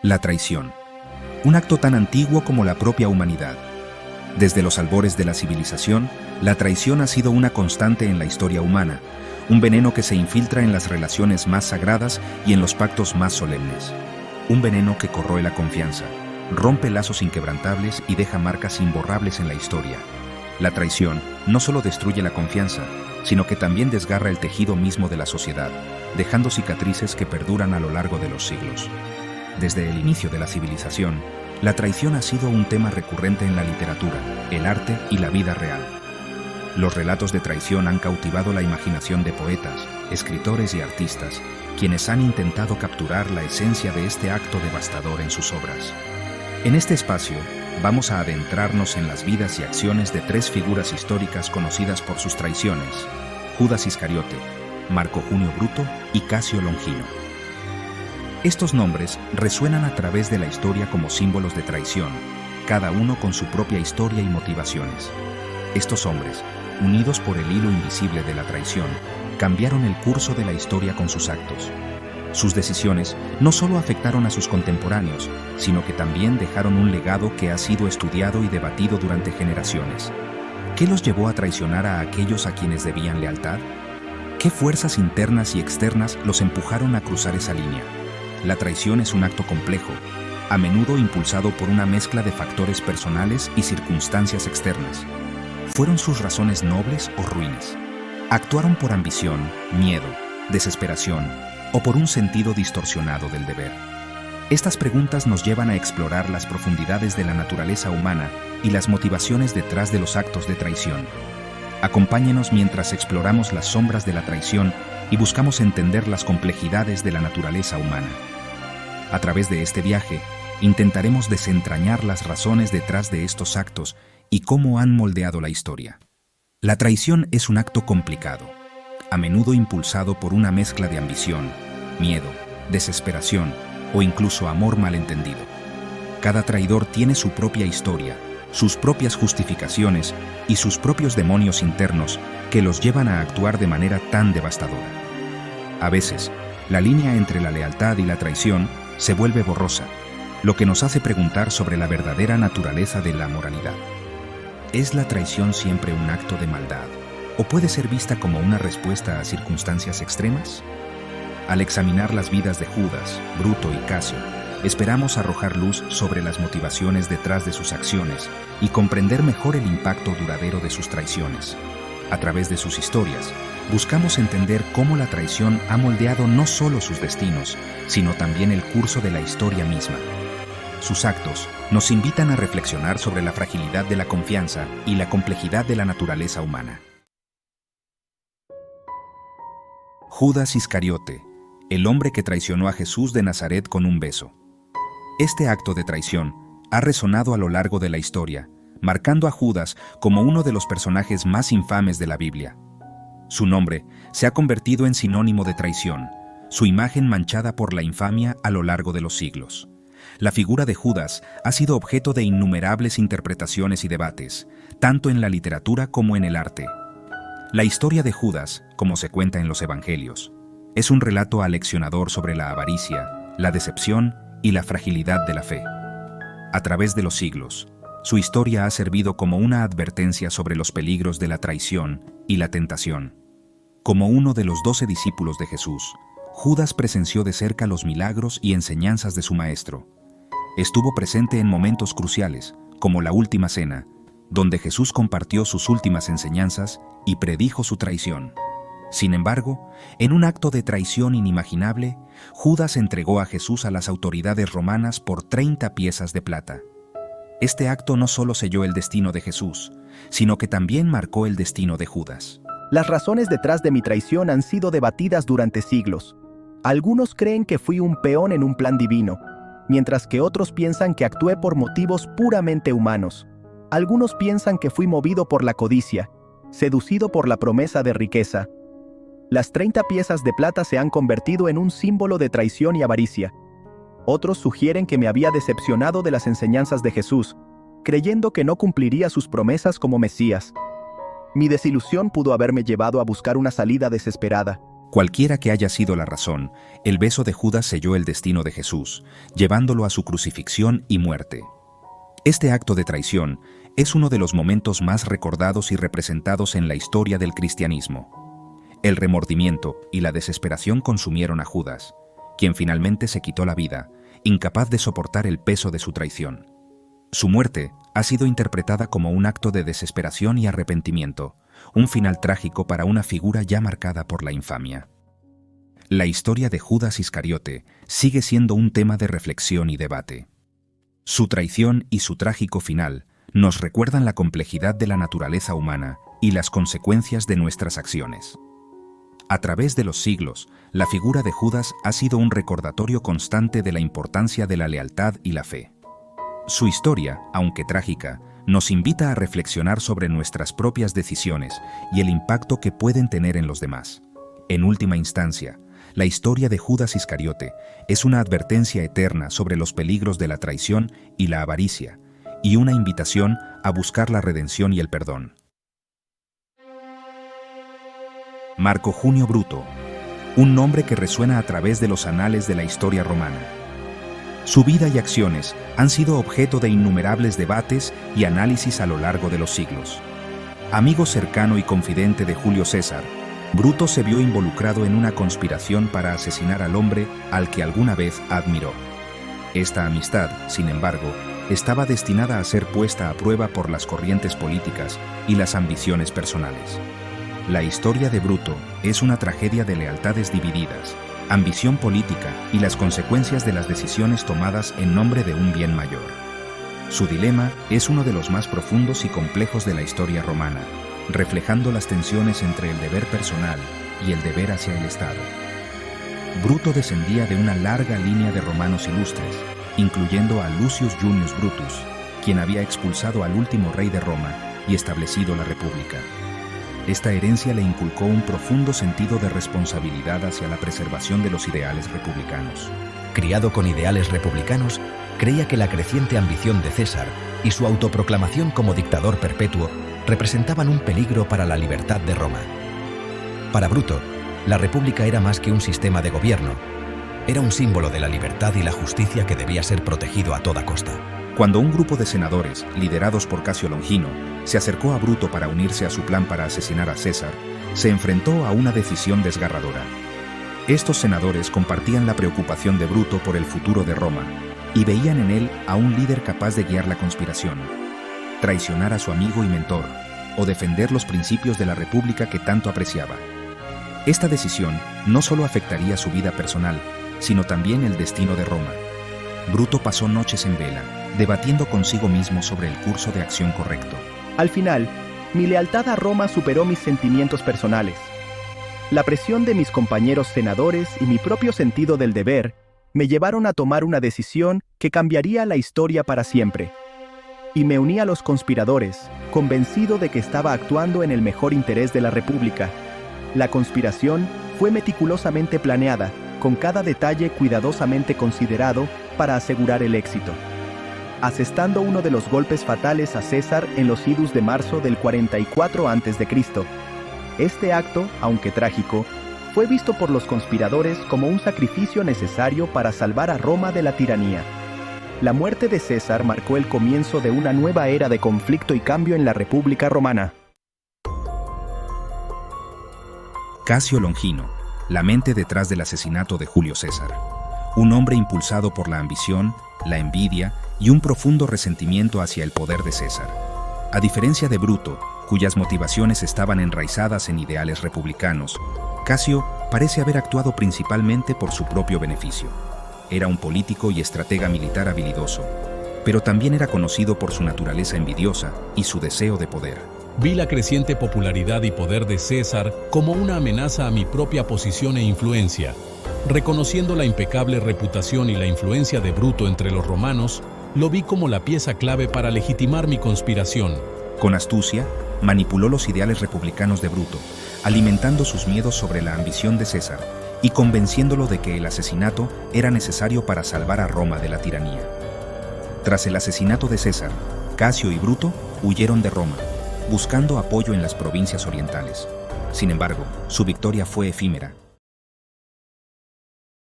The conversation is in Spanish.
La traición. Un acto tan antiguo como la propia humanidad. Desde los albores de la civilización, la traición ha sido una constante en la historia humana, un veneno que se infiltra en las relaciones más sagradas y en los pactos más solemnes. Un veneno que corroe la confianza, rompe lazos inquebrantables y deja marcas imborrables en la historia. La traición no solo destruye la confianza, sino que también desgarra el tejido mismo de la sociedad, dejando cicatrices que perduran a lo largo de los siglos. Desde el inicio de la civilización, la traición ha sido un tema recurrente en la literatura, el arte y la vida real. Los relatos de traición han cautivado la imaginación de poetas, escritores y artistas, quienes han intentado capturar la esencia de este acto devastador en sus obras. En este espacio, vamos a adentrarnos en las vidas y acciones de tres figuras históricas conocidas por sus traiciones: Judas Iscariote, Marco Junio Bruto y Casio Longino. Estos nombres resuenan a través de la historia como símbolos de traición, cada uno con su propia historia y motivaciones. Estos hombres, unidos por el hilo invisible de la traición, cambiaron el curso de la historia con sus actos. Sus decisiones no solo afectaron a sus contemporáneos, sino que también dejaron un legado que ha sido estudiado y debatido durante generaciones. ¿Qué los llevó a traicionar a aquellos a quienes debían lealtad? ¿Qué fuerzas internas y externas los empujaron a cruzar esa línea? La traición es un acto complejo, a menudo impulsado por una mezcla de factores personales y circunstancias externas. ¿Fueron sus razones nobles o ruines? ¿Actuaron por ambición, miedo, desesperación o por un sentido distorsionado del deber? Estas preguntas nos llevan a explorar las profundidades de la naturaleza humana y las motivaciones detrás de los actos de traición. Acompáñenos mientras exploramos las sombras de la traición y buscamos entender las complejidades de la naturaleza humana. A través de este viaje, intentaremos desentrañar las razones detrás de estos actos y cómo han moldeado la historia. La traición es un acto complicado, a menudo impulsado por una mezcla de ambición, miedo, desesperación o incluso amor malentendido. Cada traidor tiene su propia historia, sus propias justificaciones y sus propios demonios internos que los llevan a actuar de manera tan devastadora. A veces, la línea entre la lealtad y la traición se vuelve borrosa, lo que nos hace preguntar sobre la verdadera naturaleza de la moralidad. ¿Es la traición siempre un acto de maldad, o puede ser vista como una respuesta a circunstancias extremas? Al examinar las vidas de Judas, Bruto y Casio, esperamos arrojar luz sobre las motivaciones detrás de sus acciones y comprender mejor el impacto duradero de sus traiciones. A través de sus historias, buscamos entender cómo la traición ha moldeado no solo sus destinos, sino también el curso de la historia misma. Sus actos nos invitan a reflexionar sobre la fragilidad de la confianza y la complejidad de la naturaleza humana. Judas Iscariote, el hombre que traicionó a Jesús de Nazaret con un beso. Este acto de traición ha resonado a lo largo de la historia, marcando a Judas como uno de los personajes más infames de la Biblia. Su nombre se ha convertido en sinónimo de traición, su imagen manchada por la infamia a lo largo de los siglos. La figura de Judas ha sido objeto de innumerables interpretaciones y debates, tanto en la literatura como en el arte. La historia de Judas, como se cuenta en los Evangelios, es un relato aleccionador sobre la avaricia, la decepción y la fragilidad de la fe. A través de los siglos, su historia ha servido como una advertencia sobre los peligros de la traición y la tentación. Como uno de los 12 discípulos de Jesús, Judas presenció de cerca los milagros y enseñanzas de su maestro. Estuvo presente en momentos cruciales, como la Última Cena, donde Jesús compartió sus últimas enseñanzas y predijo su traición. Sin embargo, en un acto de traición inimaginable, Judas entregó a Jesús a las autoridades romanas por 30 piezas de plata. Este acto no solo selló el destino de Jesús, sino que también marcó el destino de Judas. Las razones detrás de mi traición han sido debatidas durante siglos. Algunos creen que fui un peón en un plan divino, mientras que otros piensan que actué por motivos puramente humanos. Algunos piensan que fui movido por la codicia, seducido por la promesa de riqueza. Las 30 piezas de plata se han convertido en un símbolo de traición y avaricia. Otros sugieren que me había decepcionado de las enseñanzas de Jesús, creyendo que no cumpliría sus promesas como Mesías. Mi desilusión pudo haberme llevado a buscar una salida desesperada, Cualquiera que haya sido la razón, el beso de Judas selló el destino de Jesús, llevándolo a su crucifixión y muerte. Este acto de traición es uno de los momentos más recordados y representados en la historia del cristianismo. El remordimiento y la desesperación consumieron a Judas, quien finalmente se quitó la vida, incapaz de soportar el peso de su traición. Su muerte ha sido interpretada como un acto de desesperación y arrepentimiento, un final trágico para una figura ya marcada por la infamia. La historia de Judas Iscariote sigue siendo un tema de reflexión y debate. Su traición y su trágico final nos recuerdan la complejidad de la naturaleza humana y las consecuencias de nuestras acciones. A través de los siglos, la figura de Judas ha sido un recordatorio constante de la importancia de la lealtad y la fe. Su historia, aunque trágica, nos invita a reflexionar sobre nuestras propias decisiones y el impacto que pueden tener en los demás. En última instancia, la historia de Judas Iscariote es una advertencia eterna sobre los peligros de la traición y la avaricia, y una invitación a buscar la redención y el perdón. Marco Junio Bruto, un nombre que resuena a través de los anales de la historia romana. Su vida y acciones han sido objeto de innumerables debates y análisis a lo largo de los siglos. Amigo cercano y confidente de Julio César, Bruto se vio involucrado en una conspiración para asesinar al hombre al que alguna vez admiró. Esta amistad, sin embargo, estaba destinada a ser puesta a prueba por las corrientes políticas y las ambiciones personales. La historia de Bruto es una tragedia de lealtades divididas, ambición política y las consecuencias de las decisiones tomadas en nombre de un bien mayor. Su dilema es uno de los más profundos y complejos de la historia romana, reflejando las tensiones entre el deber personal y el deber hacia el Estado. Bruto descendía de una larga línea de romanos ilustres, incluyendo a Lucius Junius Brutus, quien había expulsado al último rey de Roma y establecido la República. Esta herencia le inculcó un profundo sentido de responsabilidad hacia la preservación de los ideales republicanos. Criado con ideales republicanos, creía que la creciente ambición de César y su autoproclamación como dictador perpetuo representaban un peligro para la libertad de Roma. Para Bruto, la República era más que un sistema de gobierno, era un símbolo de la libertad y la justicia que debía ser protegido a toda costa. Cuando un grupo de senadores, liderados por Casio Longino, se acercó a Bruto para unirse a su plan para asesinar a César, se enfrentó a una decisión desgarradora. Estos senadores compartían la preocupación de Bruto por el futuro de Roma y veían en él a un líder capaz de guiar la conspiración, traicionar a su amigo y mentor, o defender los principios de la República que tanto apreciaba. Esta decisión no solo afectaría su vida personal, sino también el destino de Roma. Bruto pasó noches en vela, debatiendo consigo mismo sobre el curso de acción correcto. Al final, mi lealtad a Roma superó mis sentimientos personales. La presión de mis compañeros senadores y mi propio sentido del deber me llevaron a tomar una decisión que cambiaría la historia para siempre. Y me uní a los conspiradores, convencido de que estaba actuando en el mejor interés de la República. La conspiración fue meticulosamente planeada, con cada detalle cuidadosamente considerado para asegurar el éxito. Asestando uno de los golpes fatales a César en los idus de marzo del 44 a.C. Este acto, aunque trágico, fue visto por los conspiradores como un sacrificio necesario para salvar a Roma de la tiranía. La muerte de César marcó el comienzo de una nueva era de conflicto y cambio en la República Romana. Casio Longino, la mente detrás del asesinato de Julio César. Un hombre impulsado por la ambición, la envidia y un profundo resentimiento hacia el poder de César. A diferencia de Bruto, cuyas motivaciones estaban enraizadas en ideales republicanos, Casio parece haber actuado principalmente por su propio beneficio. Era un político y estratega militar habilidoso, pero también era conocido por su naturaleza envidiosa y su deseo de poder. Vi la creciente popularidad y poder de César como una amenaza a mi propia posición e influencia. Reconociendo la impecable reputación y la influencia de Bruto entre los romanos, lo vi como la pieza clave para legitimar mi conspiración. Con astucia, manipuló los ideales republicanos de Bruto, alimentando sus miedos sobre la ambición de César y convenciéndolo de que el asesinato era necesario para salvar a Roma de la tiranía. Tras el asesinato de César, Casio y Bruto huyeron de Roma, buscando apoyo en las provincias orientales. Sin embargo, su victoria fue efímera.